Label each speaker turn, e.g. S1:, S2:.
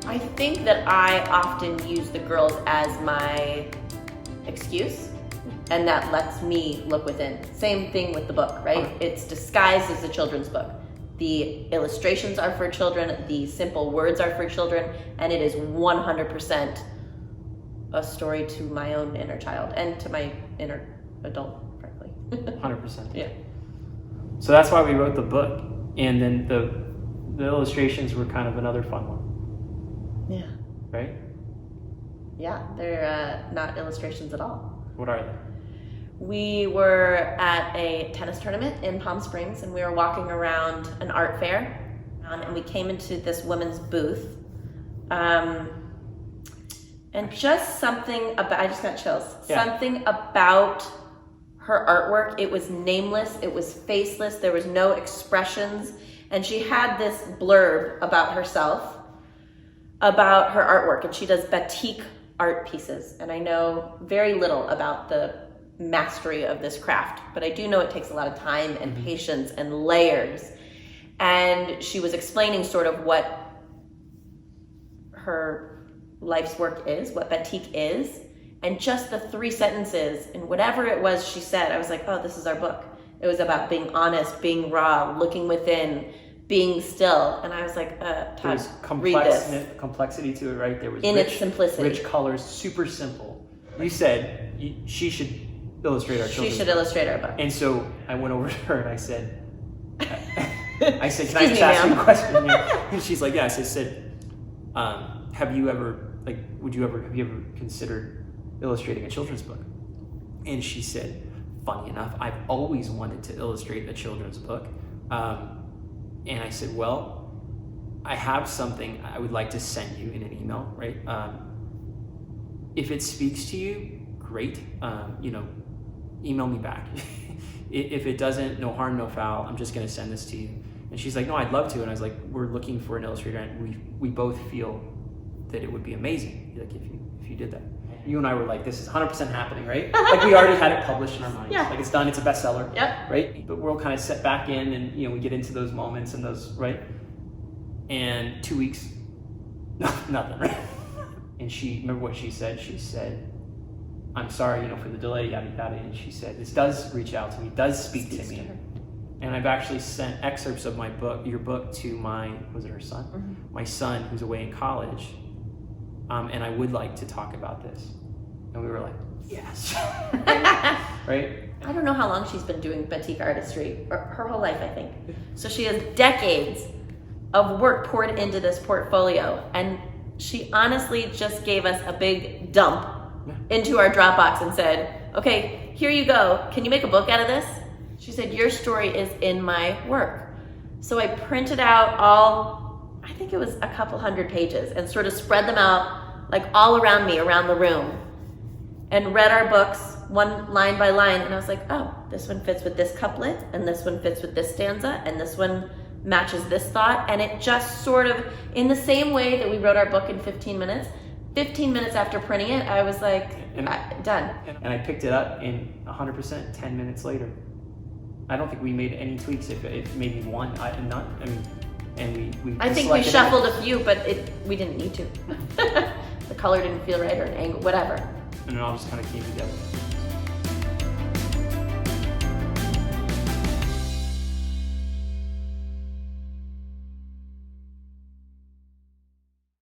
S1: I think that I often use the girls as my excuse, and that lets me look within. Same thing with the book, right? It's disguised as a children's book. The illustrations are for children, the simple words are for children, and it is 100% a story to my own inner child and to my inner adult, frankly.
S2: 100%.
S1: Yeah.
S2: So that's why we wrote the book, and then the illustrations were kind of another fun one.
S1: Yeah.
S2: Right?
S1: Yeah, they're not illustrations at all.
S2: What are they?
S1: We were at a tennis tournament in Palm Springs, and we were walking around an art fair, and we came into this woman's booth. And just something about, I just got chills.
S2: Yeah.
S1: Something about her artwork, it was nameless, it was faceless, there was no expressions, and she had this blurb about herself, about her artwork, and she does batik art pieces, and I know very little about the mastery of this craft, but I do know it takes a lot of time and patience and layers. And she was explaining sort of what her life's work is, what batik is, and just the 3 sentences and whatever it was she said, I was like, oh, this is our book. It was about being honest, being raw, looking within, being still. And I was like, Todd, read this.
S2: Complexity to it, right? There was
S1: in its simplicity.
S2: Rich colors, super simple. You said she should illustrate our children's
S1: She should
S2: book.
S1: illustrate our book.
S2: And so I went over to her and I said, can I
S1: Excuse
S2: just
S1: me,
S2: ask you
S1: ma'am.
S2: a question? Yeah. And she's like, yes. I said, have you ever considered illustrating a children's book? And she said, funny enough, I've always wanted to illustrate a children's book. And I said, well, I have something I would like to send you in an email, right? If it speaks to you, great. Email me back. If it doesn't, no harm, no foul. I'm just gonna send this to you. And she's like, no, I'd love to. And I was like, we're looking for an illustrator, and we both feel that it would be amazing, like if you did that. You and I were like, this is 100% happening, right? Like we already had it published in our minds.
S1: Yeah.
S2: Like it's done, it's a bestseller.
S1: Yep.
S2: Right? But we're all kind of set back in, and we get into those moments and those, right? And 2 weeks, nothing, right? And remember what she said? She said, I'm sorry, for the delay, yada, yada. And she said, this does reach out to me, does speak to me. And I've actually sent excerpts of your book to her son? Mm-hmm. My son, who's away in college. And I would like to talk about this. And we were like, yes. Right?
S1: I don't know how long she's been doing batik artistry, or her whole life, I think. So she has decades of work poured into this portfolio. And she honestly just gave us a big dump into our Dropbox and said, okay, here you go. Can you make a book out of this? She said, your story is in my work. So I printed out I think it was a couple hundred pages, and sort of spread them out like all around me, around the room, and read our books one line by line. And I was like, oh, this one fits with this couplet, and this one fits with this stanza, and this one matches this thought. And it just sort of, in the same way that we wrote our book in 15 minutes, 15 minutes after printing it, I was like, done.
S2: And I picked it up in 100% 10 minutes later. I don't think we made any tweaks, if maybe one. I think
S1: we shuffled a few, but we didn't need to. The color didn't feel right, or an angle, whatever.
S2: And it all just kind of came together.